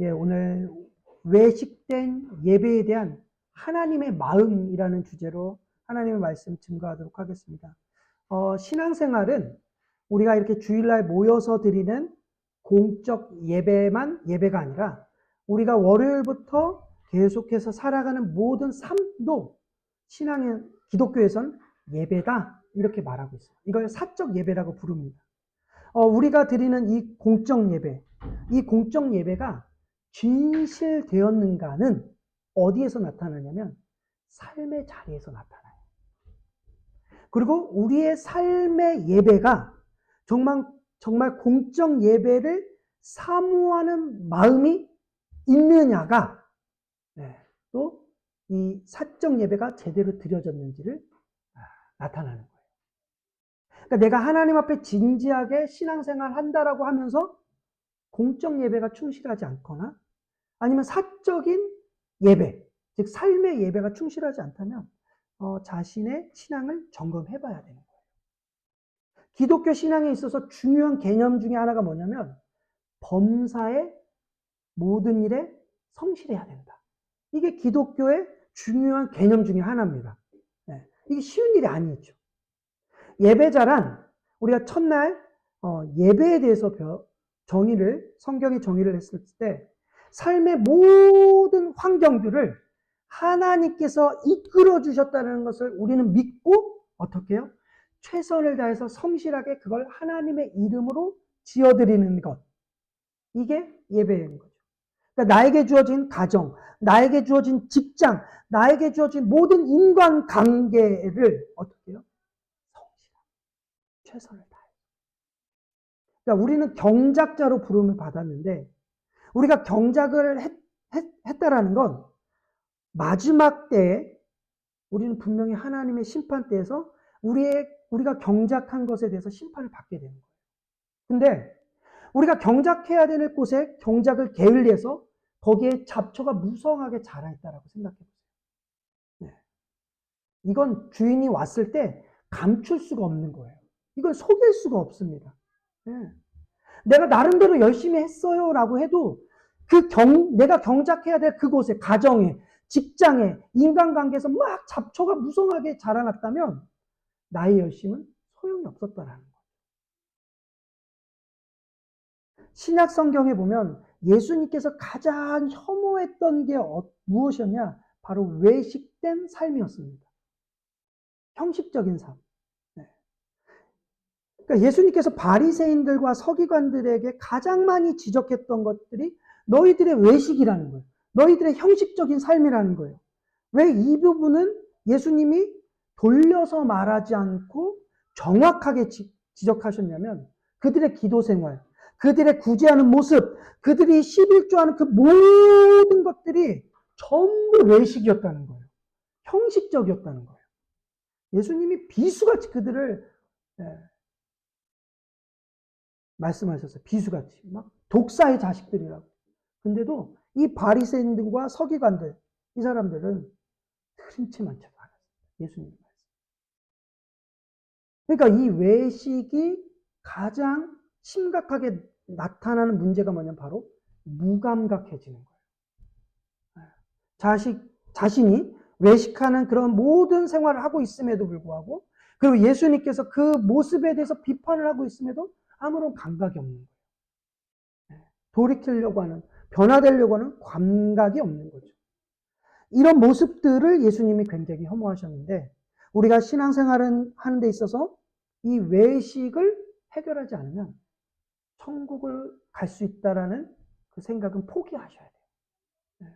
예, 오늘 외식된 예배에 대한 하나님의 마음이라는 주제로 하나님의 말씀 증거하도록 하겠습니다. 신앙생활은 우리가 이렇게 주일날 모여서 드리는 공적 예배만 예배가 아니라 우리가 월요일부터 계속해서 살아가는 모든 삶도 신앙의 기독교에선 예배다 이렇게 말하고 있어요. 이걸 사적 예배라고 부릅니다. 우리가 드리는 이 공적 예배가 진실되었는가는 어디에서 나타나냐면 삶의 자리에서 나타나요. 그리고 우리의 삶의 예배가 정말 공적 예배를 사모하는 마음이 있느냐가 또 이 사적 예배가 제대로 드려졌는지를 나타나는 거예요. 그러니까 내가 하나님 앞에 진지하게 신앙생활 한다라고 하면서 공적 예배가 충실하지 않거나 아니면 사적인 예배, 즉 삶의 예배가 충실하지 않다면 자신의 신앙을 점검해 봐야 되는 거예요. 기독교 신앙에 있어서 중요한 개념 중에 하나가 뭐냐면 범사의 모든 일에 성실해야 된다. 이게 기독교의 중요한 개념 중에 하나입니다. 이게 쉬운 일이 아니죠. 예배자란 우리가 첫날 예배에 대해서 성경의 정의를 했을 때 삶의 모든 환경들을 하나님께서 이끌어 주셨다는 것을 우리는 믿고 어떻게 해요? 최선을 다해서 성실하게 그걸 하나님의 이름으로 지어드리는 것. 이게 예배인 거죠. 그러니까 나에게 주어진 가정, 나에게 주어진 직장, 나에게 주어진 모든 인간관계를 어떻게 해요? 성실하게 최선을 다해요. 그러니까 우리는 경작자로 부름을 받았는데 우리가 경작을 했다라는 건 마지막 때에 우리는 분명히 하나님의 심판 때에서 우리가 경작한 것에 대해서 심판을 받게 되는 거예요. 근데 우리가 경작해야 되는 곳에 경작을 게을리해서 거기에 잡초가 무성하게 자라있다라고 생각해 보세요. 이건 주인이 왔을 때 감출 수가 없는 거예요. 이건 속일 수가 없습니다. 내가 나름대로 열심히 했어요라고 해도 내가 경작해야 될 그곳에, 가정에, 직장에, 인간관계에서 막 잡초가 무성하게 자라났다면 나의 열심은 소용이 없었다라는 거예요. 신약 성경에 보면 예수님께서 가장 혐오했던 게 무엇이었냐? 바로 외식된 삶이었습니다. 형식적인 삶. 그러니까 예수님께서 바리새인들과 서기관들에게 가장 많이 지적했던 것들이 너희들의 외식이라는 거예요. 너희들의 형식적인 삶이라는 거예요. 왜 이 부분은 예수님이 돌려서 말하지 않고 정확하게 지적하셨냐면 그들의 기도 생활, 그들의 구제하는 모습, 그들이 11조하는 그 모든 것들이 전부 외식이었다는 거예요. 형식적이었다는 거예요. 예수님이 비수같이 그들을 말씀하셨어요. 비수같이. 막 독사의 자식들이라고. 근데도 이 바리새인들과 서기관들, 이 사람들은 흐름치만 쳐도 알았어요. 예수님 말씀. 그러니까 이 외식이 가장 심각하게 나타나는 문제가 뭐냐면 바로 무감각해지는 거예요. 자신이 외식하는 그런 모든 생활을 하고 있음에도 불구하고 그리고 예수님께서 그 모습에 대해서 비판을 하고 있음에도 아무런 감각이 없는 거예요. 돌이키려고 하는, 변화되려고 하는 감각이 없는 거죠. 이런 모습들을 예수님이 굉장히 혐오하셨는데 우리가 신앙생활을 하는 데 있어서 이 외식을 해결하지 않으면 천국을 갈 수 있다라는 그 생각은 포기하셔야 돼요.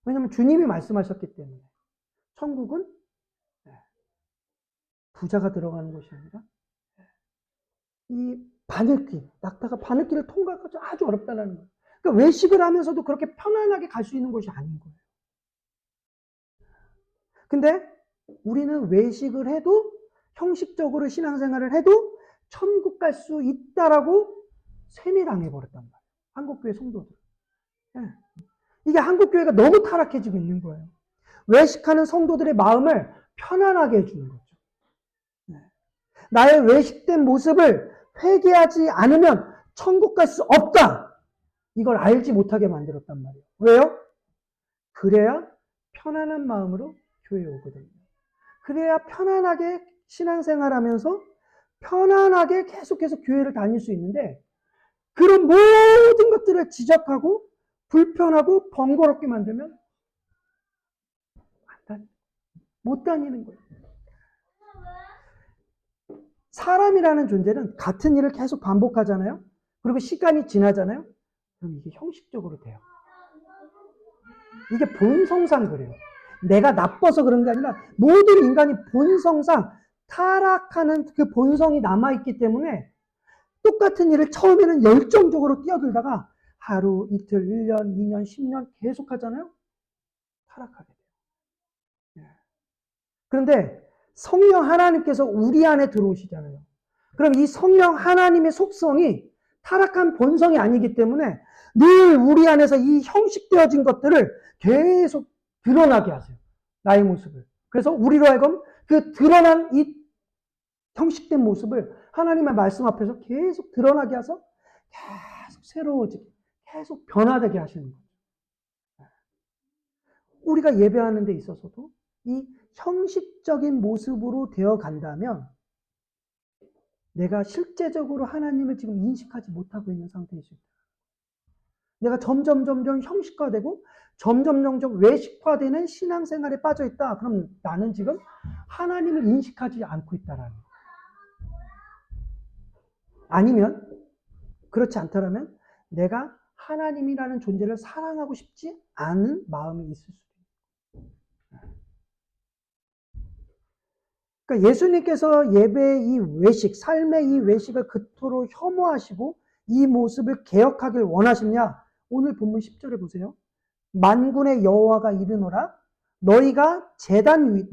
왜냐하면 주님이 말씀하셨기 때문에 천국은 부자가 들어가는 곳이 아니라 이 바늘길, 낙타가 바늘길을 통과하기 아주 어렵다는 거예요. 그러니까 외식을 하면서도 그렇게 편안하게 갈 수 있는 곳이 아닌 거예요. 근데 우리는 외식을 해도 형식적으로 신앙생활을 해도 천국 갈 수 있다라고 세뇌당해버렸단 말이에요. 한국교회 성도들. 이게 한국교회가 너무 타락해지고 있는 거예요. 외식하는 성도들의 마음을 편안하게 해주는 거죠. 나의 외식된 모습을 회개하지 않으면 천국 갈 수 없다. 이걸 알지 못하게 만들었단 말이에요. 왜요? 그래야 편안한 마음으로 교회에 오거든요. 그래야 편안하게 신앙생활하면서 편안하게 계속해서 교회를 다닐 수 있는데, 그런 모든 것들을 지적하고 불편하고 번거롭게 만들면 못 다니는 거예요. 사람이라는 존재는 같은 일을 계속 반복하잖아요. 그리고 시간이 지나잖아요. 그럼 이게 형식적으로 돼요. 이게 본성상 그래요. 내가 나빠서 그런 게 아니라 모든 인간이 본성상 타락하는 그 본성이 남아있기 때문에 똑같은 일을 처음에는 열정적으로 뛰어들다가 하루, 이틀, 1년, 2년, 10년 계속 하잖아요. 타락하게 돼요. 그런데 성령 하나님께서 우리 안에 들어오시잖아요. 그럼 이 성령 하나님의 속성이 타락한 본성이 아니기 때문에 늘 우리 안에서 이 형식되어진 것들을 계속 드러나게 하세요. 나의 모습을. 그래서 우리로 하여금 그 드러난 이 형식된 모습을 하나님의 말씀 앞에서 계속 드러나게 해서 계속 새로워지게, 계속 변화되게 하시는 거예요. 우리가 예배하는 데 있어서도 이 형식적인 모습으로 되어 간다면 내가 실제적으로 하나님을 지금 인식하지 못하고 있는 상태일 수 있다. 내가 점점 형식화되고 점점 외식화되는 신앙생활에 빠져 있다. 그럼 나는 지금 하나님을 인식하지 않고 있다라는 거예요. 아니면 그렇지 않다면 내가 하나님이라는 존재를 사랑하고 싶지 않은 마음이 있을 수도 있어요. 그러니까 예수님께서 예배의 이 외식, 삶의 이 외식을 그토록 혐오하시고 이 모습을 개혁하길 원하시냐? 오늘 본문 10절에 보세요. 만군의 여호와가 이르노라 너희가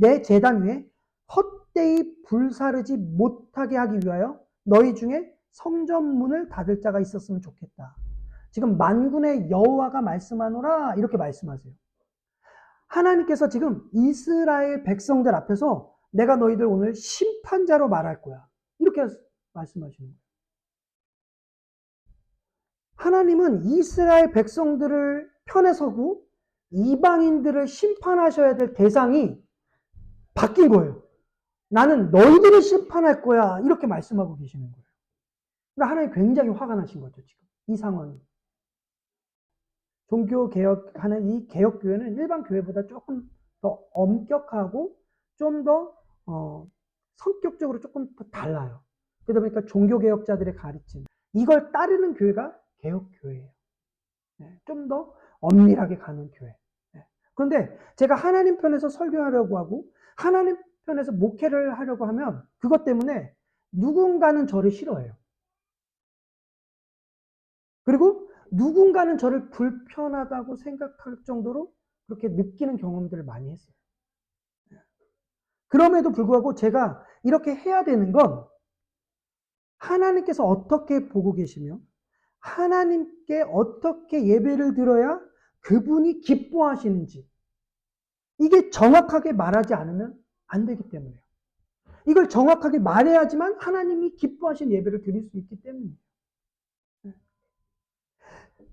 내 제단 위에 헛되이 불사르지 못하게 하기 위하여 너희 중에 성전문을 닫을 자가 있었으면 좋겠다. 지금 만군의 여호와가 말씀하노라 이렇게 말씀하세요. 하나님께서 지금 이스라엘 백성들 앞에서 내가 너희들 오늘 심판자로 말할 거야. 이렇게 말씀하시는 거예요. 하나님은 이스라엘 백성들을 편에 서고 이방인들을 심판하셔야 될 대상이 바뀐 거예요. 나는 너희들을 심판할 거야. 이렇게 말씀하고 계시는 거예요. 그러니까 하나님 굉장히 화가 나신 거죠, 지금. 이 상황이. 종교개혁하는 이 개혁교회는 일반 교회보다 조금 더 엄격하고 좀 더 성격적으로 조금 더 달라요. 그러다 보니까 종교개혁자들의 가르침. 이걸 따르는 교회가 개혁교회예요. 좀 더 엄밀하게 가는 교회. 그런데 제가 하나님 편에서 설교하려고 하고 하나님 편에서 목회를 하려고 하면 그것 때문에 누군가는 저를 싫어해요. 그리고 누군가는 저를 불편하다고 생각할 정도로 그렇게 느끼는 경험들을 많이 했어요. 그럼에도 불구하고 제가 이렇게 해야 되는 건 하나님께서 어떻게 보고 계시며 하나님께 어떻게 예배를 드려야 그분이 기뻐하시는지 이게 정확하게 말하지 않으면 안 되기 때문에요. 이걸 정확하게 말해야지만 하나님이 기뻐하신 예배를 드릴 수 있기 때문이에요.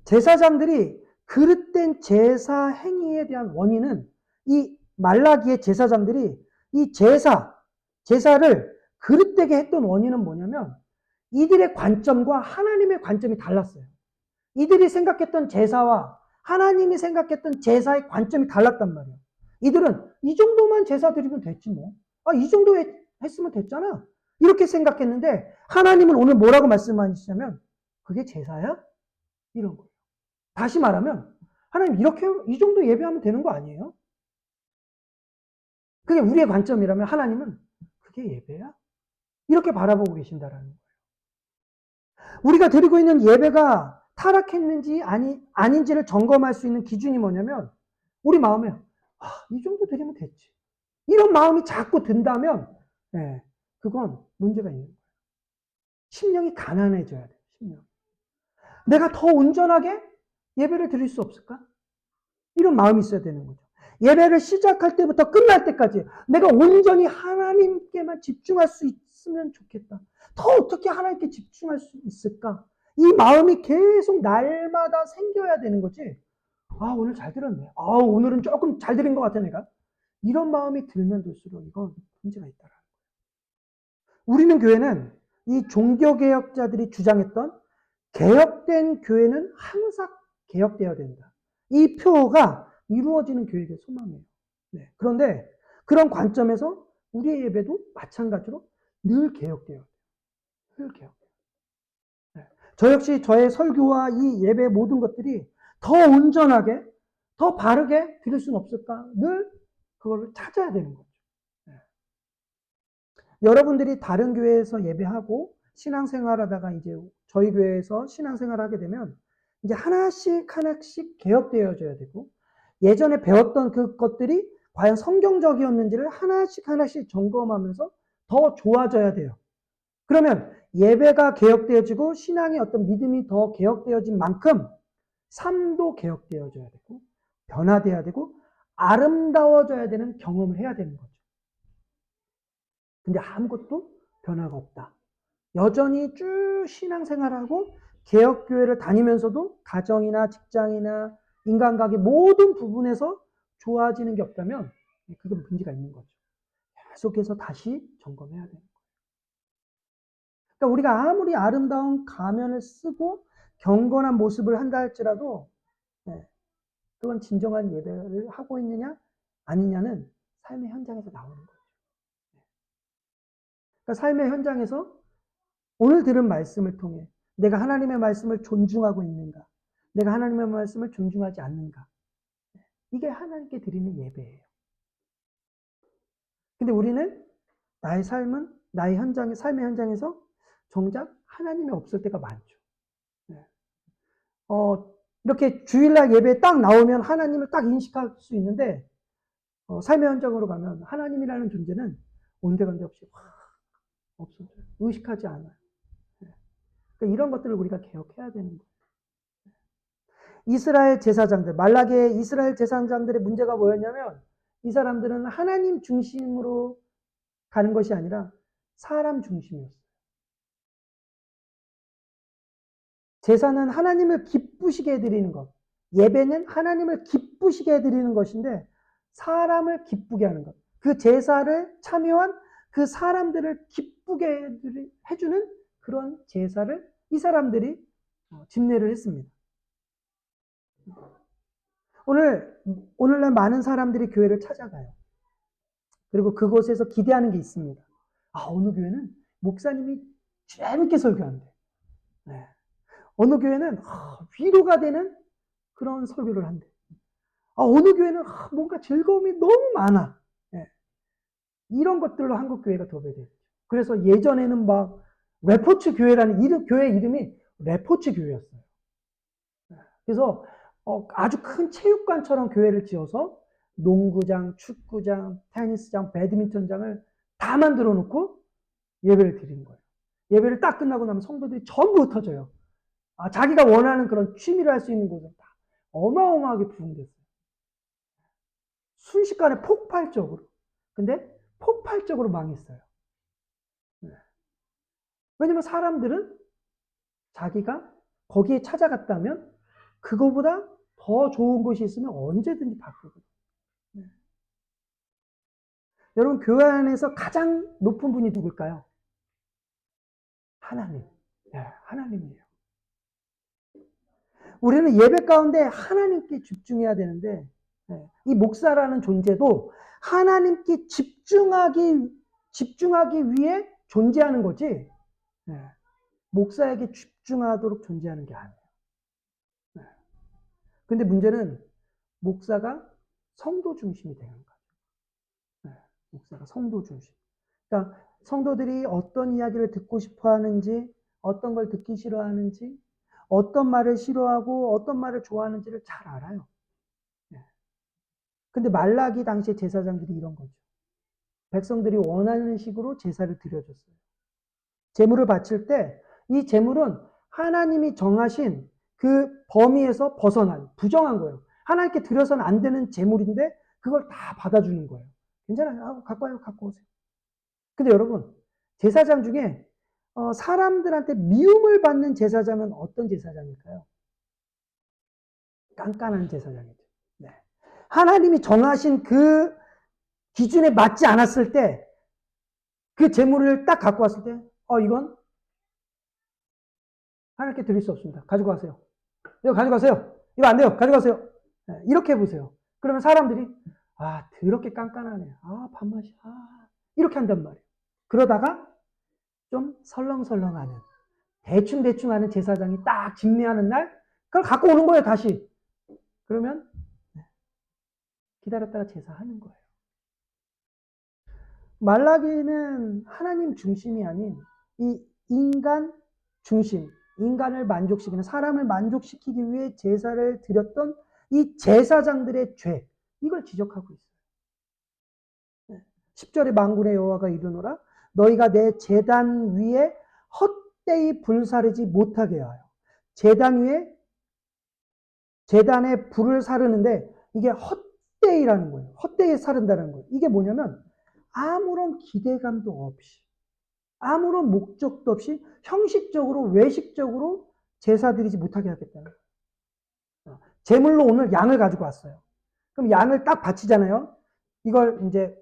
제사장들이 그릇된 제사 행위에 대한 원인은 이 말라기의 제사장들이 이 제사를 그릇되게 했던 원인은 뭐냐면 이들의 관점과 하나님의 관점이 달랐어요. 이들이 생각했던 제사와 하나님이 생각했던 제사의 관점이 달랐단 말이에요. 이들은 이 정도만 제사 드리면 됐지 뭐. 이 정도 했으면 됐잖아. 이렇게 생각했는데 하나님은 오늘 뭐라고 말씀하시냐면 그게 제사야? 이런 거예요. 다시 말하면 하나님 이렇게 이 정도 예배하면 되는 거 아니에요? 그게 우리의 관점이라면 하나님은 그게 예배야? 이렇게 바라보고 계신다라는 거예요. 우리가 드리고 있는 예배가 타락했는지 아닌지를 점검할 수 있는 기준이 뭐냐면 우리 마음에 이 정도 드리면 됐지. 이런 마음이 자꾸 든다면 그건 문제가 있는 거예요. 심령이 가난해져야 돼요. 심령. 내가 더 온전하게 예배를 드릴 수 없을까? 이런 마음이 있어야 되는 거죠. 예배를 시작할 때부터 끝날 때까지 내가 온전히 하나님께만 집중할 수 있으면 좋겠다. 더 어떻게 하나님께 집중할 수 있을까? 이 마음이 계속 날마다 생겨야 되는 거지. 아, 오늘 잘 들었네. 아, 오늘은 조금 잘 들은 것 같아, 내가. 이런 마음이 들면 들수록 이건 문제가 있다. 우리는 교회는 이 종교개혁자들이 주장했던 개혁된 교회는 항상 개혁되어야 된다. 이 표가 이루어지는 교회의 소망이에요. 네. 그런데 그런 관점에서 우리의 예배도 마찬가지로 늘 개혁되어야 돼요. 늘 개혁돼요. 네. 저 역시 저의 설교와 이 예배 모든 것들이 더 온전하게, 더 바르게 드릴 수는 없을까? 늘 그걸 찾아야 되는 거죠. 네. 여러분들이 다른 교회에서 예배하고 신앙생활 하다가 이제 저희 교회에서 신앙생활 하게 되면 이제 하나씩 하나씩 개혁되어져야 되고 예전에 배웠던 그 것들이 과연 성경적이었는지를 하나씩 하나씩 점검하면서 더 좋아져야 돼요. 그러면 예배가 개혁되어지고 신앙의 어떤 믿음이 더 개혁되어진 만큼 삶도 개혁되어져야 되고 변화되어야 되고 아름다워져야 되는 경험을 해야 되는 거죠. 근데 아무것도 변화가 없다. 여전히 쭉 신앙생활하고 개혁교회를 다니면서도 가정이나 직장이나 인간관계 모든 부분에서 좋아지는 게 없다면 그건 문제가 있는 거죠. 계속해서 다시 점검해야 되는 거예요. 그러니까 우리가 아무리 아름다운 가면을 쓰고 경건한 모습을 한다 할지라도 그건 진정한 예배를 하고 있느냐 아니냐는 삶의 현장에서 나오는 거죠. 그러니까 삶의 현장에서 오늘 들은 말씀을 통해 내가 하나님의 말씀을 존중하고 있는가? 내가 하나님의 말씀을 존중하지 않는가? 이게 하나님께 드리는 예배예요. 근데 우리는 나의 삶은 나의 현장의 삶의 현장에서 정작 하나님이 없을 때가 많죠. 이렇게 주일날 예배에 딱 나오면 하나님을 딱 인식할 수 있는데 삶의 현장으로 가면 하나님이라는 존재는 온데간데 없이 없어져요. 의식하지 않아요. 그러니까 이런 것들을 우리가 개혁해야 되는 거예요. 이스라엘 제사장들, 말라기의 이스라엘 제사장들의 문제가 뭐였냐면 이 사람들은 하나님 중심으로 가는 것이 아니라 사람 중심이었어요. 제사는 하나님을 기쁘시게 해드리는 것, 예배는 하나님을 기쁘시게 해드리는 것인데 사람을 기쁘게 하는 것, 그 제사를 참여한 그 사람들을 기쁘게 해주는 그런 제사를 이 사람들이 집례를 했습니다. 오늘날 많은 사람들이 교회를 찾아가요. 그리고 그곳에서 기대하는 게 있습니다. 아, 어느 교회는 목사님이 재밌게 설교한대. 네. 어느 교회는 위로가 되는 그런 설교를 한대. 아, 어느 교회는 뭔가 즐거움이 너무 많아. 네. 이런 것들로 한국 교회가 도배돼요. 그래서 예전에는 막 레포츠 교회라는 교회 이름이 레포츠 교회였어요. 그래서 아주 큰 체육관처럼 교회를 지어서 농구장, 축구장, 테니스장, 배드민턴장을 다 만들어 놓고 예배를 드리는 거예요. 예배를 딱 끝나고 나면 성도들이 전부 흩어져요. 자기가 원하는 그런 취미를 할 수 있는 곳은 다 어마어마하게 부흥됐어요. 순식간에 폭발적으로. 근데 폭발적으로 망했어요. 왜냐면 사람들은 자기가 거기에 찾아갔다면 그거보다 더 좋은 곳이 있으면 언제든지 바꾸거든요. 여러분, 교회 안에서 가장 높은 분이 누굴까요? 하나님. 네, 하나님이에요. 우리는 예배 가운데 하나님께 집중해야 되는데 이 목사라는 존재도 하나님께 집중하기 위해 존재하는 거지 목사에게 집중하도록 존재하는 게 아니에요. 근데 문제는 목사가 성도 중심이 되는 거죠. 목사가 성도 중심. 그러니까 성도들이 어떤 이야기를 듣고 싶어 하는지, 어떤 걸 듣기 싫어하는지, 어떤 말을 싫어하고 어떤 말을 좋아하는지를 잘 알아요. 근데 말라기 당시의 제사장들이 이런 거죠. 백성들이 원하는 식으로 제사를 드려줬어요. 제물을 바칠 때 이 제물은 하나님이 정하신 그 범위에서 벗어난 부정한 거예요. 하나님께 드려서는 안 되는 제물인데 그걸 다 받아주는 거예요. 괜찮아요. 갖고 와요. 갖고 오세요. 근데 여러분 제사장 중에 사람들한테 미움을 받는 제사장은 어떤 제사장일까요? 깐깐한 제사장이죠. 네. 하나님이 정하신 그 기준에 맞지 않았을 때, 그 재물을 딱 갖고 왔을 때, 이건 하나님께 드릴 수 없습니다. 가지고 가세요. 이거 가져가세요. 이거 안 돼요. 가져가세요. 네, 이렇게 해보세요. 그러면 사람들이, 더럽게 깐깐하네. 밥맛이, 이렇게 한단 말이에요. 그러다가 좀 설렁설렁하는, 대충대충 하는 제사장이 딱 집례하는 날, 그걸 갖고 오는 거예요, 다시. 그러면, 기다렸다가 제사하는 거예요. 말라기는 하나님 중심이 아닌 이 인간 중심, 인간을 만족시키는, 사람을 만족시키기 위해 제사를 드렸던 이 제사장들의 죄, 이걸 지적하고 있어요. 10절에 만군의 여호와가 이르노라 너희가 내 제단 위에 헛되이 불사르지 못하게 하여. 제단 위에 제단에 불을 사르는데 이게 헛되이라는 거예요. 헛되이 사른다는 거예요. 이게 뭐냐면 아무런 기대감도 없이, 아무런 목적도 없이 형식적으로, 외식적으로 제사 드리지 못하게 하겠다는 거예요. 제물로 오늘 양을 가지고 왔어요. 그럼 양을 딱 바치잖아요. 이걸 이제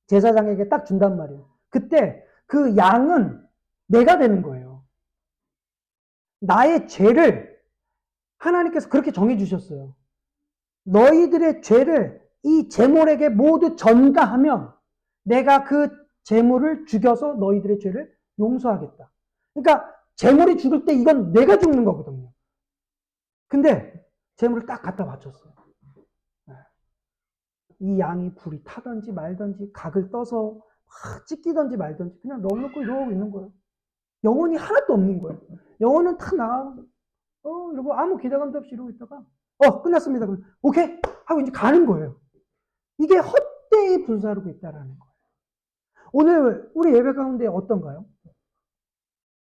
제사장에게 딱 준단 말이에요. 그때 그 양은 내가 되는 거예요. 나의 죄를 하나님께서 그렇게 정해 주셨어요. 너희들의 죄를 이 제물에게 모두 전가하면 내가 그 제물을 죽여서 너희들의 죄를 용서하겠다. 그러니까 제물이 죽을 때 이건 내가 죽는 거거든요. 근데 제물을 딱 갖다 바쳤어요. 이 양이 불이 타든지 말든지 각을 떠서 막 찢기든지 말든지 그냥 넣어놓고 이러고 있는 거예요. 영혼이 하나도 없는 거예요. 영혼은 다 나가고 이러고 아무 기대감도 없이 이러고 있다가 끝났습니다. 그럼 오케이 하고 이제 가는 거예요. 이게 헛되이 불사르고 있다라는 거예요. 오늘 우리 예배 가운데 어떤가요?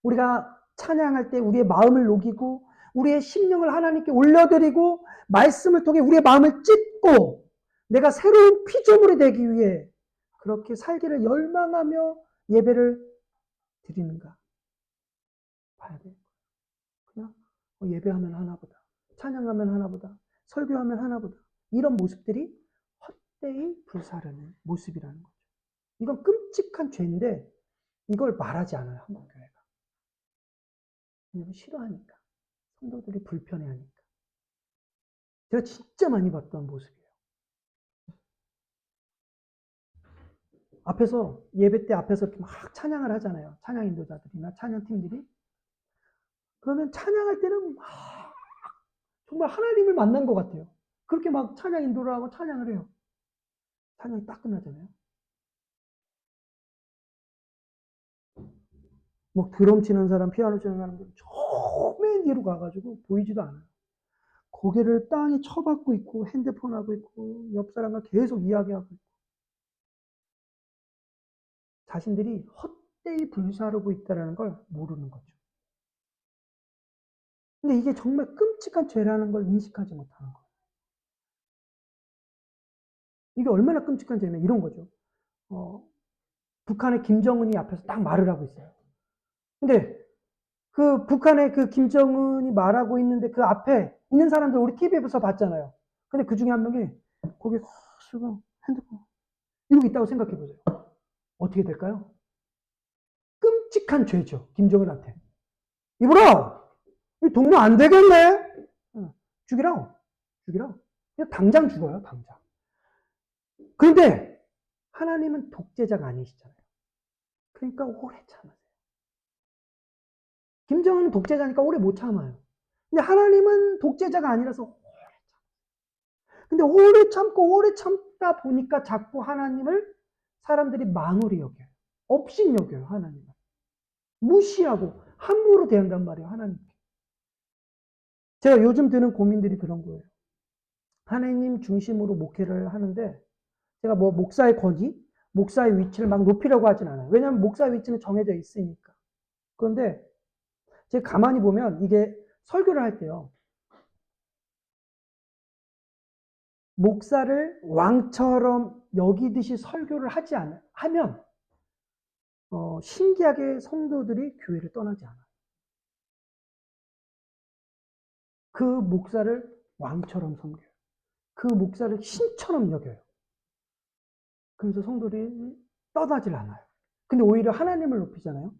우리가 찬양할 때 우리의 마음을 녹이고 우리의 심령을 하나님께 올려드리고 말씀을 통해 우리의 마음을 찢고 내가 새로운 피조물이 되기 위해 그렇게 살기를 열망하며 예배를 드리는가 봐야 돼요. 그냥 예배하면 하나보다, 찬양하면 하나보다, 설교하면 하나보다 이런 모습들이 헛되이 불사르는 모습이라는 거죠. 이건 끔찍한 죄인데 이걸 말하지 않아요, 한국교회가. 왜냐면 싫어하니까. 성도들이 불편해하니까. 제가 진짜 많이 봤던 모습이에요. 앞에서 예배 때 앞에서 이렇게 막 찬양을 하잖아요. 찬양 인도자들이나 찬양팀들이. 그러면 찬양할 때는 막 정말 하나님을 만난 것 같아요. 그렇게 막 찬양 인도를 하고 찬양을 해요. 찬양이 딱 끝나잖아요. 뭐 드럼 치는 사람, 피아노 치는 사람들은 저 맨 뒤로 가가지고 보이지도 않아요. 고개를 땅에 쳐박고 있고 핸드폰 하고 있고 옆 사람과 계속 이야기하고 있고 자신들이 헛되이 불사르고 있다는 걸 모르는 거죠. 근데 이게 정말 끔찍한 죄라는 걸 인식하지 못하는 거예요. 이게 얼마나 끔찍한 죄냐면 이런 거죠. 북한의 김정은이 앞에서 딱 말을 하고 있어요. 근데 그 북한의 그 김정은이 말하고 있는데 그 앞에 있는 사람들 우리 TV에서 봤잖아요. 근데 그 중에 한 명이 거기 쓰고 핸드폰 이러고 있다고 생각해 보세요. 어떻게 될까요? 끔찍한 죄죠. 김정은한테. 이보라! 동무 안 되겠네? 죽이라. 죽이라. 그냥 당장 죽어요. 당장. 그런데 하나님은 독재자가 아니시잖아요. 그러니까 오래 참으세요. 김정은은 독재자니까 오래 못 참아요. 근데 하나님은 독재자가 아니라서 오래 참아요. 근데 오래 참다 보니까 자꾸 하나님을 사람들이 망울히 여겨요. 업신 여겨요. 하나님을. 무시하고 함부로 대한단 말이에요. 하나님께. 제가 요즘 드는 고민들이 그런 거예요. 하나님 중심으로 목회를 하는데 제가 뭐 목사의 권위, 목사의 위치를 막 높이려고 하진 않아요. 왜냐하면 목사의 위치는 정해져 있으니까. 그런데 제가 가만히 보면 이게 설교를 할 때요. 목사를 왕처럼 여기듯이 설교를 하면 신기하게 성도들이 교회를 떠나지 않아요. 그 목사를 왕처럼 섬겨요. 그 목사를 신처럼 여겨요. 그래서 성도들이 떠나질 않아요. 근데 오히려 하나님을 높이잖아요.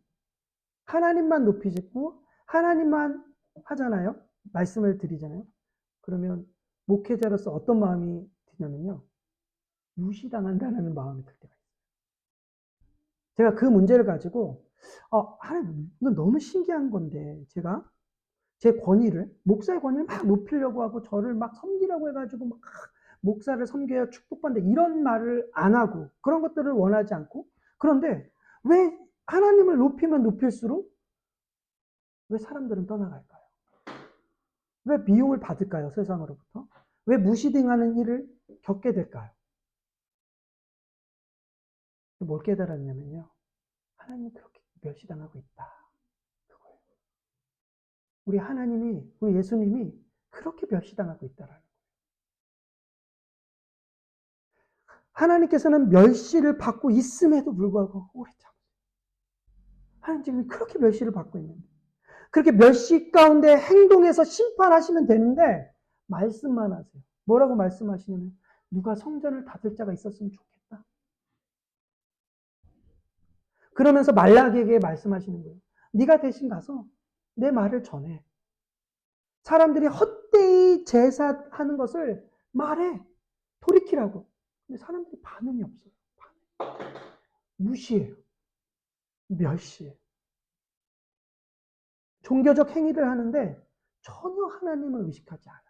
하나님만 높이고 하나님만 하잖아요. 말씀을 드리잖아요. 그러면 목회자로서 어떤 마음이 드냐면요. 무시당한다는 마음이 들 때가 있어요. 제가 그 문제를 가지고 하나님 이건 너무 신기한 건데 제가 제 권위를 목사의 권위를 막 높이려고 하고 저를 막 섬기라고 해가지고 막 목사를 섬겨야 축복받는다 이런 말을 안 하고 그런 것들을 원하지 않고 그런데 왜 하나님을 높이면 높일수록 왜 사람들은 떠나갈까요? 왜 미움을 받을까요? 세상으로부터? 왜 무시당하는 일을 겪게 될까요? 뭘 깨달았냐면요. 하나님이 그렇게 멸시당하고 있다. 그거예요. 우리 하나님이, 우리 예수님이 그렇게 멸시당하고 있다라는 거예요. 하나님께서는 멸시를 받고 있음에도 불구하고 오래 참으세요. 하나님 지금 그렇게 멸시를 받고 있는데 그렇게 멸시 가운데 행동해서 심판하시면 되는데 말씀만 하세요. 뭐라고 말씀하시냐면 누가 성전을 닫을 자가 있었으면 좋겠다. 그러면서 말라기에게 말씀하시는 거예요. 네가 대신 가서 내 말을 전해. 사람들이 헛되이 제사하는 것을 말해. 돌이키라고. 근데 사람들이 반응이 없어요. 무시해요. 멸시해요. 종교적 행위를 하는데 전혀 하나님을 의식하지 않아요.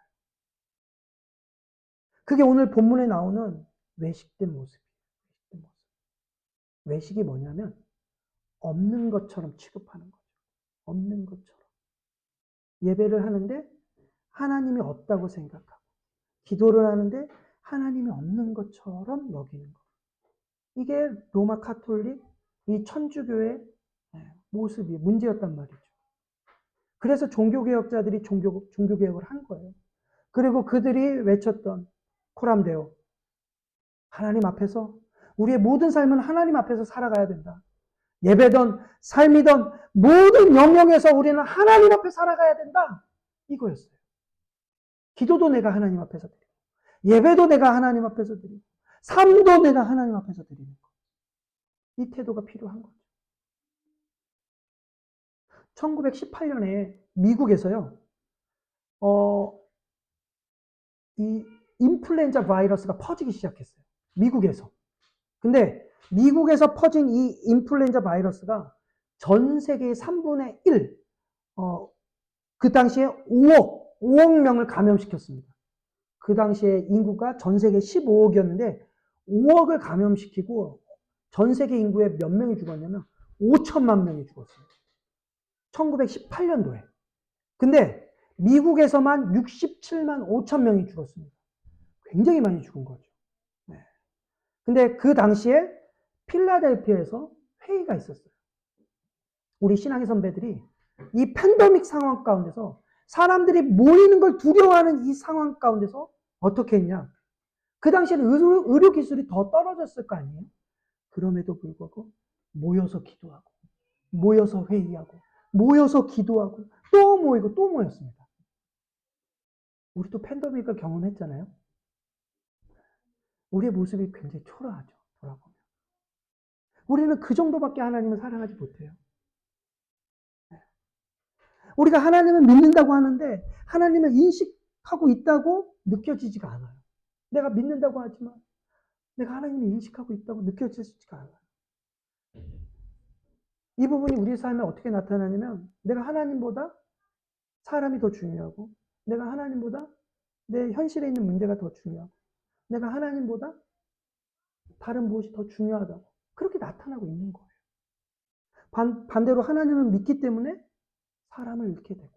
그게 오늘 본문에 나오는 외식된 모습이에요. 외식이 뭐냐면 없는 것처럼 취급하는 거죠. 없는 것처럼. 예배를 하는데 하나님이 없다고 생각하고 기도를 하는데 하나님이 없는 것처럼 여기는 거. 이게 로마 카톨릭, 이 천주교의 모습이 문제였단 말이죠. 그래서 종교개혁자들이 종교개혁을 한 거예요. 그리고 그들이 외쳤던 코람데오, 하나님 앞에서 우리의 모든 삶은 하나님 앞에서 살아가야 된다. 예배든 삶이든 모든 영역에서 우리는 하나님 앞에 살아가야 된다. 이거였어요. 기도도 내가 하나님 앞에서 드리고 예배도 내가 하나님 앞에서 드리고 삶도 내가 하나님 앞에서 드리는 거. 이 태도가 필요한 거죠. 1918년에 미국에서요. 이 인플루엔자 바이러스가 퍼지기 시작했어요. 미국에서. 근데 미국에서 퍼진 이 인플루엔자 바이러스가 전 세계의 3분의 1, 그 당시에 5억 명을 감염시켰습니다. 그 당시에 인구가 전 세계 15억이었는데 5억을 감염시키고 전 세계 인구의 몇 명이 죽었냐면 5천만 명이 죽었습니다. 1918년도에. 근데 미국에서만 67만 5천 명이 죽었습니다. 굉장히 많이 죽은 거죠. 네. 근데 그 당시에 필라델피아에서 회의가 있었어요. 우리 신앙의 선배들이 이 팬데믹 상황 가운데서 사람들이 모이는 걸 두려워하는 이 상황 가운데서 어떻게 했냐? 그 당시에는 의료 기술이 더 떨어졌을 거 아니에요? 그럼에도 불구하고 모여서 기도하고 모여서 회의하고 모여서 기도하고 또 모이고 또 모였습니다. 우리도 팬데믹을 경험했잖아요. 우리의 모습이 굉장히 초라하죠. 돌아보면. 우리는 그 정도밖에 하나님을 사랑하지 못해요. 우리가 하나님을 믿는다고 하는데 하나님을 인식하고 있다고 느껴지지가 않아요. 내가 믿는다고 하지만 내가 하나님을 인식하고 있다고 느껴지지가 않아요. 이 부분이 우리 삶에 어떻게 나타나냐면 내가 하나님보다 사람이 더 중요하고 내가 하나님보다 내 현실에 있는 문제가 더 중요하고 내가 하나님보다 다른 무엇이 더 중요하다고 그렇게 나타나고 있는 거예요. 반대로 하나님을 믿기 때문에 사람을 잃게 되고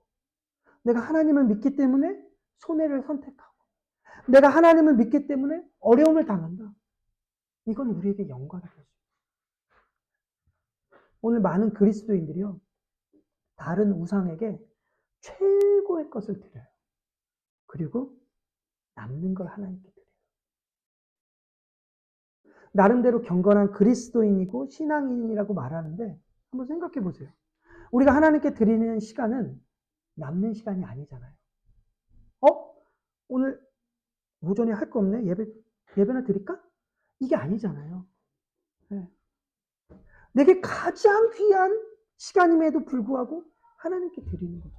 내가 하나님을 믿기 때문에 손해를 선택하고 내가 하나님을 믿기 때문에 어려움을 당한다. 이건 우리에게 영광이 될 수 있어요. 오늘 많은 그리스도인들이요. 다른 우상에게 최고의 것을 드려요. 그리고 남는 걸 하나님께 드려요. 나름대로 경건한 그리스도인이고 신앙인이라고 말하는데 한번 생각해 보세요. 우리가 하나님께 드리는 시간은 남는 시간이 아니잖아요. 오늘 오전에 할 거 없네? 예배나 드릴까? 이게 아니잖아요. 네. 내게 가장 귀한 시간임에도 불구하고 하나님께 드리는 거죠.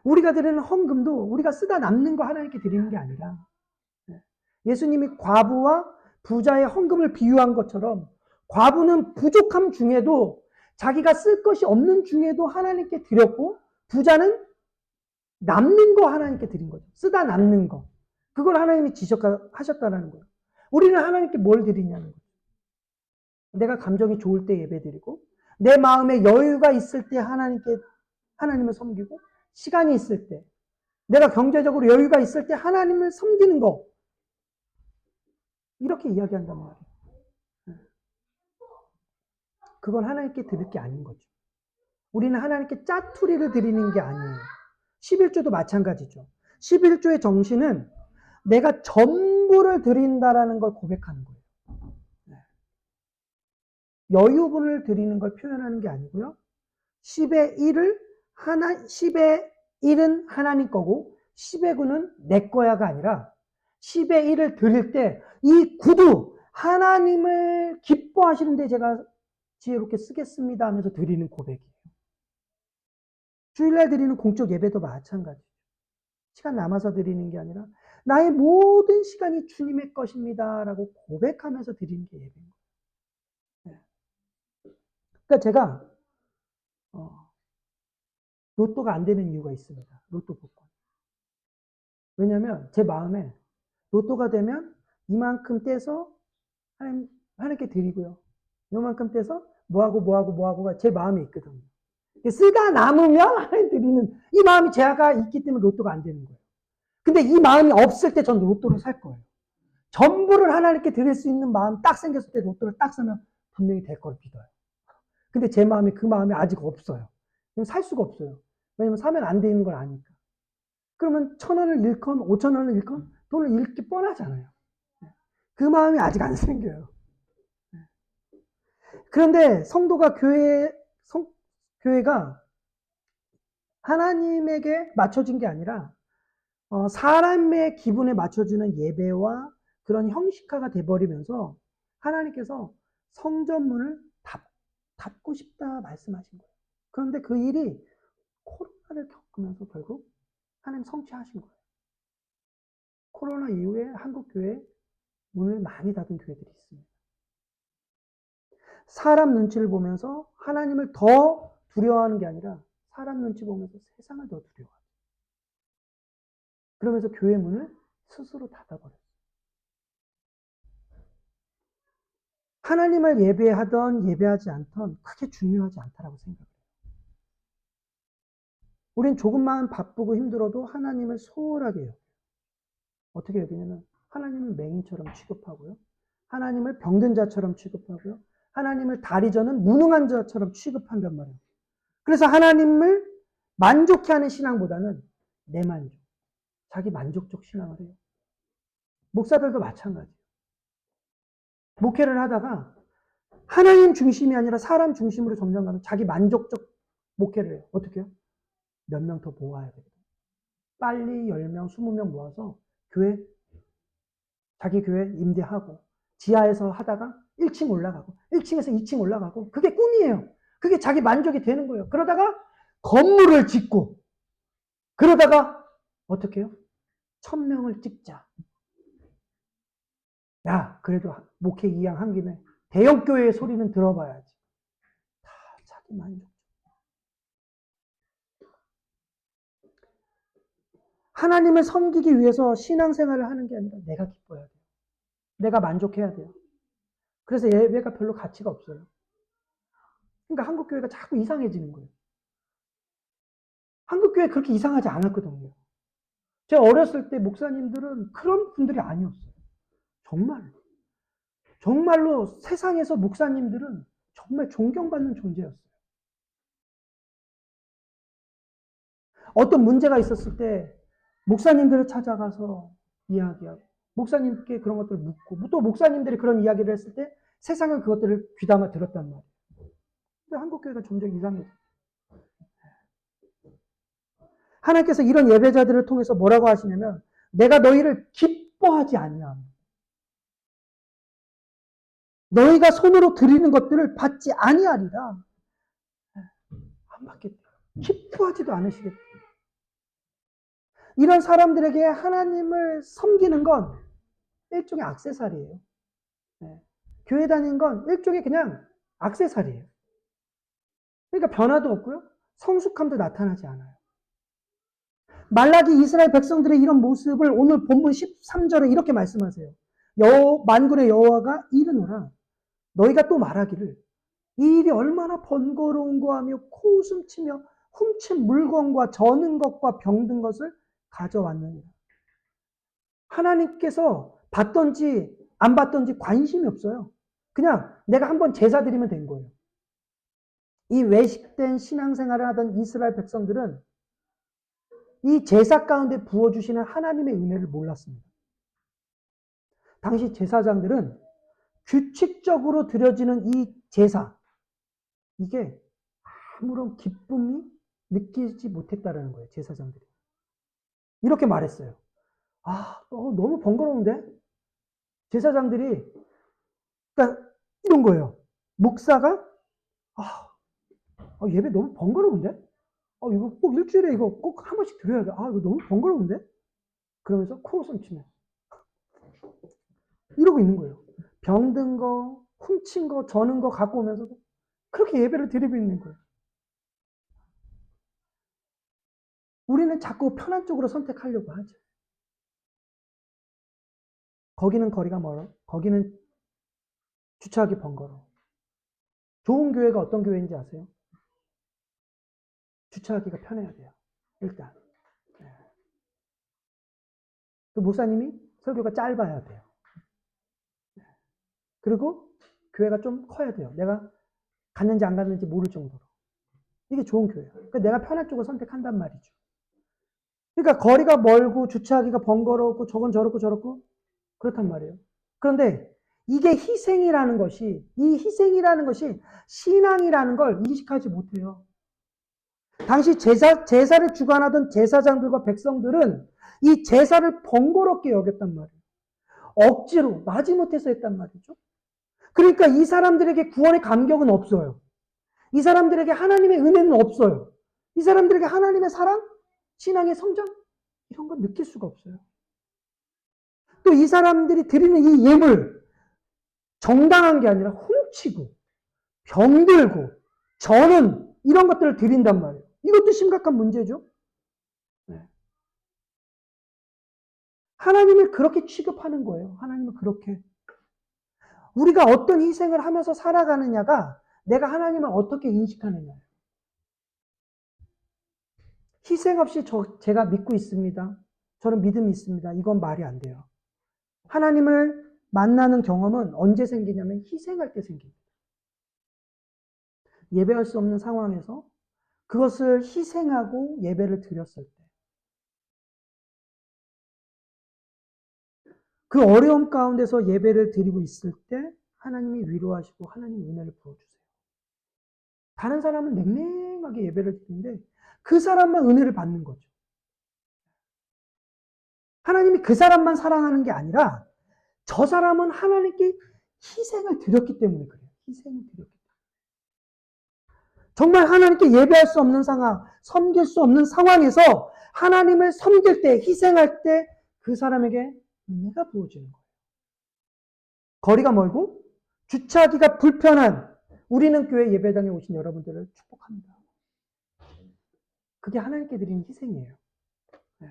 우리가 드리는 헌금도 우리가 쓰다 남는 거 하나님께 드리는 게 아니라 예수님이 과부와 부자의 헌금을 비유한 것처럼 과부는 부족함 중에도 자기가 쓸 것이 없는 중에도 하나님께 드렸고 부자는 남는 거 하나님께 드린 거죠. 쓰다 남는 거. 그걸 하나님이 지적하셨다는 거예요. 우리는 하나님께 뭘 드리냐는 거죠. 내가 감정이 좋을 때 예배 드리고 내 마음에 여유가 있을 때 하나님을 섬기고 시간이 있을 때 내가 경제적으로 여유가 있을 때 하나님을 섬기는 거. 이렇게 이야기한단 말이에요. 그건 하나님께 드릴 게 아닌 거죠. 우리는 하나님께 짜투리를 드리는 게 아니에요. 11조도 마찬가지죠. 11조의 정신은 내가 전부를 드린다라는 걸 고백하는 거예요. 여유분을 드리는 걸 표현하는 게 아니고요. 10의 1은 하나님 거고 10의 9는 내 거야가 아니라 10의 1을 드릴 때 이 9도 하나님을 기뻐하시는데 제가 지혜롭게 쓰겠습니다 하면서 드리는 고백이에요. 주일날 드리는 공적 예배도 마찬가지죠. 시간 남아서 드리는 게 아니라 나의 모든 시간이 주님의 것입니다 라고 고백하면서 드리는 게 예배인 거예요. 그러니까 제가 로또가 안 되는 이유가 있습니다. 로또 복권. 왜냐하면 제 마음에 로또가 되면 이만큼 떼서 하나님께 드리고요. 이만큼 떼서 뭐하고가 제 마음에 있거든요. 쓰다 남으면 하나님 드리는 이 마음이 제가 있기 때문에 로또가 안 되는 거예요. 근데 이 마음이 없을 때 전 로또를 살 거예요. 전부를 하나님께 드릴 수 있는 마음 딱 생겼을 때 로또를 딱 사면 분명히 될 걸 믿어요. 근데 제 마음에 그 마음이 아직 없어요. 살 수가 없어요. 왜냐면 사면 안 되는 걸 아니까. 그러면 1,000원을 잃건 5,000원을 잃건 돈을 잃기 뻔하잖아요. 그 마음이 아직 안 생겨요. 그런데 교회가 하나님에게 맞춰진 게 아니라 사람의 기분에 맞춰주는 예배와 그런 형식화가 돼버리면서 하나님께서 성전문을 닫고 싶다 말씀하신 거예요. 그런데 그 일이 코로나를 겪으면서 결국 하나님 성취하신 거예요. 코로나 이후에 한국 교회 문을 많이 닫은 교회들이 있습니다. 사람 눈치를 보면서 하나님을 더 두려워하는 게 아니라 사람 눈치 보면서 세상을 더 두려워하죠. 그러면서 교회 문을 스스로 닫아버렸어요. 하나님을 예배하던 예배하지 않던 크게 중요하지 않다라고 생각해요. 우린 조금만 바쁘고 힘들어도 하나님을 소홀하게 해요. 어떻게 여기냐면 하나님을 맹인처럼 취급하고요. 하나님을 병든 자처럼 취급하고요. 하나님을 다리 저는 무능한 자처럼 취급한단 말이에요. 그래서 하나님을 만족해 하는 신앙보다는 내 만족, 자기 만족적 신앙을 해요. 목사들도 마찬가지예요. 목회를 하다가 하나님 중심이 아니라 사람 중심으로 점점 가면 자기 만족적 목회를 해요. 어떻게 해요? 몇 명 더 모아야 돼요. 빨리 10명, 20명 모아서 자기 교회 임대하고 지하에서 하다가 1층 올라가고 1층에서 2층 올라가고 그게 꿈이에요. 그게 자기 만족이 되는 거예요. 그러다가 건물을 짓고 그러다가 어떻게 해요? 1,000명을 찍자. 야, 그래도 목회 이양 한 김에 대형교회의 소리는 들어봐야지. 다 자기 만족. 하나님을 섬기기 위해서 신앙생활을 하는 게 아니라 내가 기뻐야 돼요. 내가 만족해야 돼요. 그래서 예배가 별로 가치가 없어요. 그러니까 한국교회가 자꾸 이상해지는 거예요. 한국교회 그렇게 이상하지 않았거든요. 제가 어렸을 때 목사님들은 그런 분들이 아니었어요. 정말로 세상에서 목사님들은 정말 존경받는 존재였어요. 어떤 문제가 있었을 때 목사님들을 찾아가서 이야기하고 목사님께 그런 것들을 묻고, 또 목사님들이 그런 이야기를 했을 때 세상은 그것들을 귀담아 들었단 말이에요. 근데 한국교회가 점점 이상해져. 하나님께서 이런 예배자들을 통해서 뭐라고 하시냐면, 내가 너희를 기뻐하지 아니함. 너희가 손으로 드리는 것들을 받지 아니하리라. 안 받겠다. 기뻐하지도 않으시겠다. 이런 사람들에게 하나님을 섬기는 건 일종의 액세서리예요. 네. 교회 다니는 건 일종의 그냥 액세서리예요. 그러니까 변화도 없고요. 성숙함도 나타나지 않아요. 말라기 이스라엘 백성들의 이런 모습을 오늘 본문 13절에 이렇게 말씀하세요. 만군의 여호와가 이르노라. 너희가 또 말하기를 이 일이 얼마나 번거로운가 하며 코웃음치며 훔친 물건과 저는 것과 병든 것을 가져왔느니라. 하나님께서 받던지 안 받던지 관심이 없어요. 그냥 내가 한번 제사 드리면 된 거예요. 이 외식된 신앙생활을 하던 이스라엘 백성들은 이 제사 가운데 부어주시는 하나님의 은혜를 몰랐습니다. 당시 제사장들은 규칙적으로 드려지는 이 제사, 이게 아무런 기쁨이 느끼지 못했다라는 거예요, 제사장들이. 이렇게 말했어요. 너무 번거로운데? 제사장들이, 그러니까 이런 거예요. 목사가, 예배 너무 번거로운데? 이거 꼭 일주일에 이거 꼭 한 번씩 드려야 돼. 이거 너무 번거로운데? 그러면서 코웃음 치면. 이러고 있는 거예요. 병든 거, 훔친 거, 저는 거 갖고 오면서도 그렇게 예배를 드리고 있는 거예요. 우리는 자꾸 편한 쪽으로 선택하려고 하죠. 거기는 거리가 멀어. 거기는 주차하기 번거로워. 좋은 교회가 어떤 교회인지 아세요? 주차하기가 편해야 돼요. 일단. 그 목사님이 설교가 짧아야 돼요. 그리고 교회가 좀 커야 돼요. 내가 갔는지 안 갔는지 모를 정도로. 이게 좋은 교회예요. 그러니까 내가 편한 쪽을 선택한단 말이죠. 그러니까 거리가 멀고 주차하기가 번거롭고 저건 저렇고 저렇고 그렇단 말이에요. 그런데 이게 희생이라는 것이, 이 희생이라는 것이 신앙이라는 걸 인식하지 못해요. 당시 제사를 주관하던 제사장들과 백성들은 이 제사를 번거롭게 여겼단 말이에요. 억지로 마지못해서 했단 말이죠. 그러니까 이 사람들에게 구원의 감격은 없어요. 이 사람들에게 하나님의 은혜는 없어요. 이 사람들에게 하나님의 사랑, 신앙의 성장 이런 건 느낄 수가 없어요. 또 이 사람들이 드리는 이 예물 정당한 게 아니라 훔치고 병들고 저는 이런 것들을 드린단 말이에요. 이것도 심각한 문제죠. 네. 하나님을 그렇게 취급하는 거예요. 하나님을 그렇게. 우리가 어떤 희생을 하면서 살아가느냐가 내가 하나님을 어떻게 인식하느냐예요. 희생 없이 제가 믿고 있습니다. 저는 믿음이 있습니다. 이건 말이 안 돼요. 하나님을 만나는 경험은 언제 생기냐면 희생할 때 생깁니다. 예배할 수 없는 상황에서 그것을 희생하고 예배를 드렸을 때 그 어려움 가운데서 예배를 드리고 있을 때 하나님이 위로하시고 하나님 은혜를 부어주세요. 다른 사람은 냉랭하게 예배를 드리는데 그 사람만 은혜를 받는 거죠. 하나님이 그 사람만 사랑하는 게 아니라 저 사람은 하나님께 희생을 드렸기 때문에 그래요. 희생을 드렸기 때문에. 정말 하나님께 예배할 수 없는 상황, 섬길 수 없는 상황에서 하나님을 섬길 때, 희생할 때 그 사람에게 은혜가 부어지는 거예요. 거리가 멀고 주차하기가 불편한 우리는 교회 예배당에 오신 여러분들을 축복합니다. 그게 하나님께 드리는 희생이에요. 네.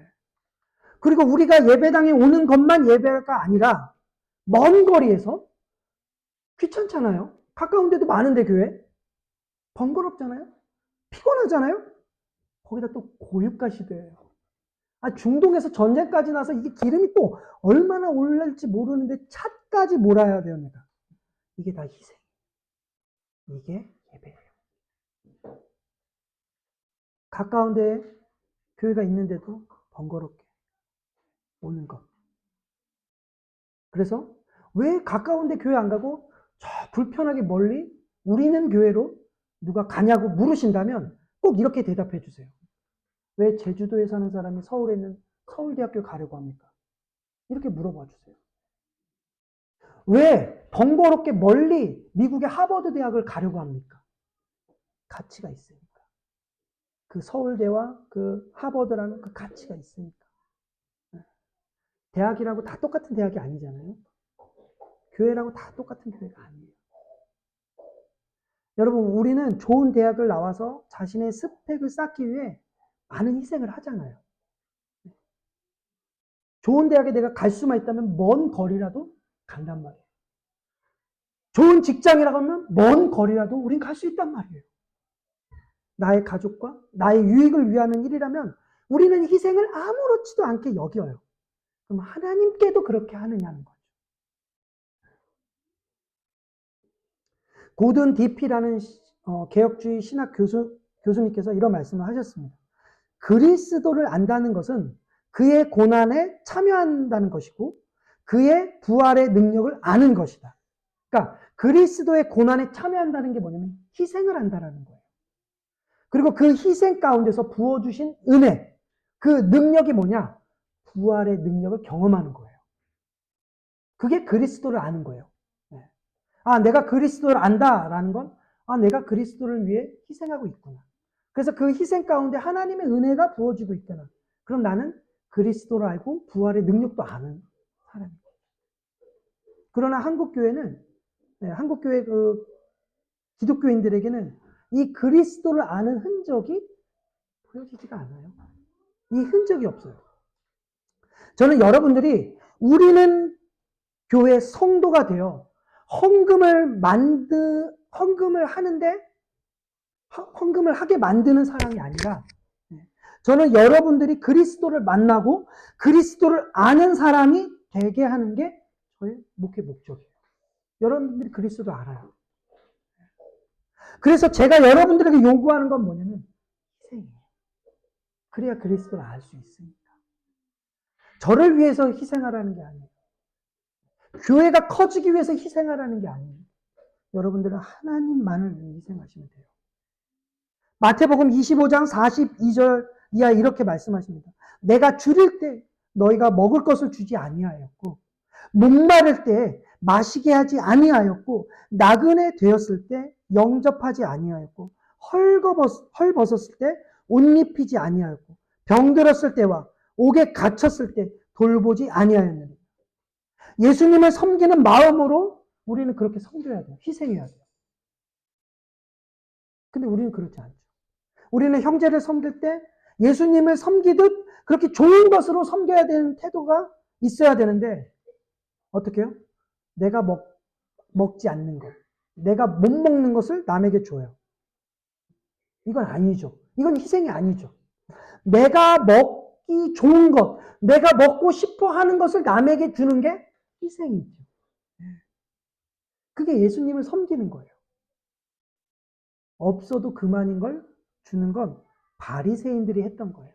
그리고 우리가 예배당에 오는 것만 예배가 아니라 먼 거리에서 귀찮잖아요. 가까운 데도 많은데 교회. 번거롭잖아요. 피곤하잖아요. 거기다 또 고유가 시대예요. 중동에서 전쟁까지 나서 이게 기름이 또 얼마나 올릴지 모르는데 차까지 몰아야 됩니다. 이게 다 희생. 이게 예배예요. 가까운 데에 교회가 있는데도 번거롭게 오는 것. 그래서 왜 가까운데 교회 안 가고 저 불편하게 멀리 우리는 교회로 누가 가냐고 물으신다면 꼭 이렇게 대답해 주세요. 왜 제주도에 사는 사람이 서울에 있는 서울대학교 가려고 합니까? 이렇게 물어봐 주세요. 왜 번거롭게 멀리 미국의 하버드 대학을 가려고 합니까? 가치가 있으니까. 그 서울대와 그 하버드라는 그 가치가 있으니까. 대학이라고 다 똑같은 대학이 아니잖아요. 교회라고 다 똑같은 교회가 아니에요. 여러분, 우리는 좋은 대학을 나와서 자신의 스펙을 쌓기 위해 많은 희생을 하잖아요. 좋은 대학에 내가 갈 수만 있다면 먼 거리라도 간단 말이에요. 좋은 직장이라고 하면 먼 거리라도 우린 갈 수 있단 말이에요. 나의 가족과 나의 유익을 위하는 일이라면 우리는 희생을 아무렇지도 않게 여겨요. 그럼 하나님께도 그렇게 하느냐는 거죠. 고든 DP라는 개혁주의 신학 교수님께서 이런 말씀을 하셨습니다. 그리스도를 안다는 것은 그의 고난에 참여한다는 것이고 그의 부활의 능력을 아는 것이다. 그러니까 그리스도의 고난에 참여한다는 게 뭐냐면 희생을 한다는 거예요. 그리고 그 희생 가운데서 부어주신 은혜, 그 능력이 뭐냐? 부활의 능력을 경험하는 거예요. 그게 그리스도를 아는 거예요. 아, 내가 그리스도를 안다라는 건, 아, 내가 그리스도를 위해 희생하고 있구나. 그래서 그 희생 가운데 하나님의 은혜가 부어지고 있구나. 그럼 나는 그리스도를 알고 부활의 능력도 아는 사람이에요. 그러나 한국교회 그 기독교인들에게는 이 그리스도를 아는 흔적이 보여지지가 않아요. 이 흔적이 없어요. 저는 여러분들이 우리는 교회 성도가 되어 헌금을 하게 만드는 사람이 아니라 저는 여러분들이 그리스도를 만나고 그리스도를 아는 사람이 되게 하는 게 저의 목회 목적이에요. 여러분들이 그리스도를 알아요. 그래서 제가 여러분들에게 요구하는 건 뭐냐면 희생이에요. 그래야 그리스도를 알 수 있으니까. 저를 위해서 희생하라는 게 아니에요. 교회가 커지기 위해서 희생하라는 게 아니에요. 여러분들은 하나님만을 위해 희생하시면 돼요. 마태복음 25장 42절 이하 이렇게 말씀하십니다. 내가 줄일 때 너희가 먹을 것을 주지 아니하였고 목마를 때 마시게 하지 아니하였고 나그네 되었을 때 영접하지 아니하였고 헐벗었을 때 옷 입히지 아니하였고 병들었을 때와 옥에 갇혔을 때 돌보지 아니하였느니. 예수님을 섬기는 마음으로 우리는 그렇게 섬겨야 돼요. 희생해야 돼요. 근데 우리는 그렇지 않죠. 우리는 형제를 섬길 때 예수님을 섬기듯 그렇게 좋은 것으로 섬겨야 되는 태도가 있어야 되는데 어떻게 해요? 내가 먹지 않는 것, 내가 못 먹는 것을 남에게 줘요. 이건 아니죠. 이건 희생이 아니죠. 내가 먹기 좋은 것, 내가 먹고 싶어 하는 것을 남에게 주는 게 희생이죠. 그게 예수님을 섬기는 거예요. 없어도 그만인 걸 주는 건 바리새인들이 했던 거예요.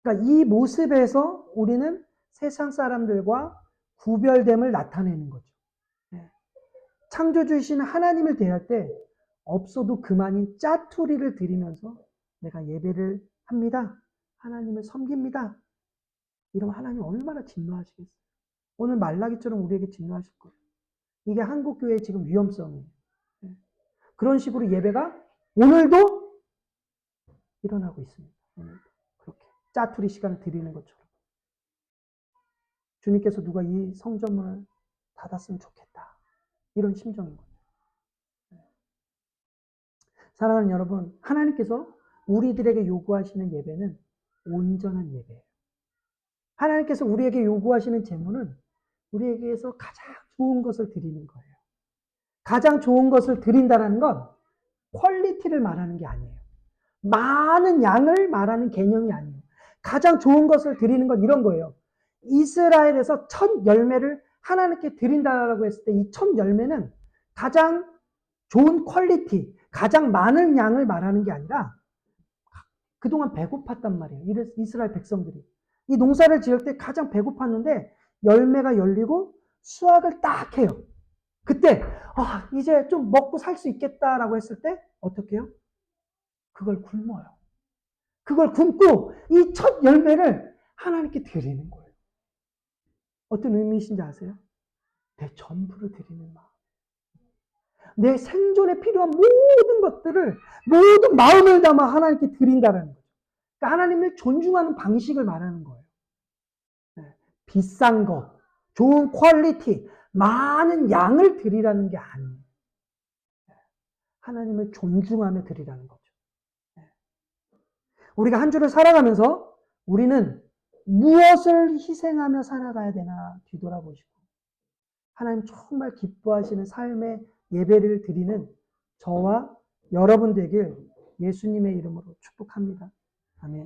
그러니까 이 모습에서 우리는 세상 사람들과 구별됨을 나타내는 거죠. 창조주이신 하나님을 대할 때 없어도 그만인 짜투리를 드리면서 내가 예배를 합니다. 하나님을 섬깁니다. 이러면 하나님 얼마나 진노하시겠어요. 오늘 말라기처럼 우리에게 진노하실 거예요. 이게 한국교회의 지금 위험성이에요. 그런 식으로 예배가 오늘도 일어나고 있습니다. 오늘도 그렇게 짜투리 시간을 드리는 것처럼. 주님께서 누가 이 성전문을 닫았으면 좋겠다. 이런 심정인 거예요. 사랑하는 여러분, 하나님께서 우리들에게 요구하시는 예배는 온전한 예배예요. 하나님께서 우리에게 요구하시는 제물은 우리에게서 가장 좋은 것을 드리는 거예요. 가장 좋은 것을 드린다는 건 퀄리티를 말하는 게 아니에요. 많은 양을 말하는 개념이 아니에요. 가장 좋은 것을 드리는 건 이런 거예요. 이스라엘에서 첫 열매를 하나님께 드린다라고 했을 때 이 첫 열매는 가장 좋은 퀄리티, 가장 많은 양을 말하는 게 아니라 그동안 배고팠단 말이에요. 이스라엘 백성들이. 이 농사를 지을 때 가장 배고팠는데 열매가 열리고 수확을 딱 해요. 그때 이제 좀 먹고 살 수 있겠다라고 했을 때 어떻게 해요? 그걸 굶어요. 그걸 굶고 이 첫 열매를 하나님께 드리는 거예요. 어떤 의미이신지 아세요? 내 전부를 드리는 마음. 내 생존에 필요한 모든 것들을 모든 마음을 담아 하나님께 드린다는 거죠. 그러니까 하나님을 존중하는 방식을 말하는 거예요. 비싼 거, 좋은 퀄리티, 많은 양을 드리라는 게 아니에요. 하나님을 존중하며 드리라는 거죠. 우리가 한 주를 살아가면서 우리는 무엇을 희생하며 살아가야 되나 뒤돌아보시고 하나님 정말 기뻐하시는 삶의 예배를 드리는 저와 여러분 되길 예수님의 이름으로 축복합니다.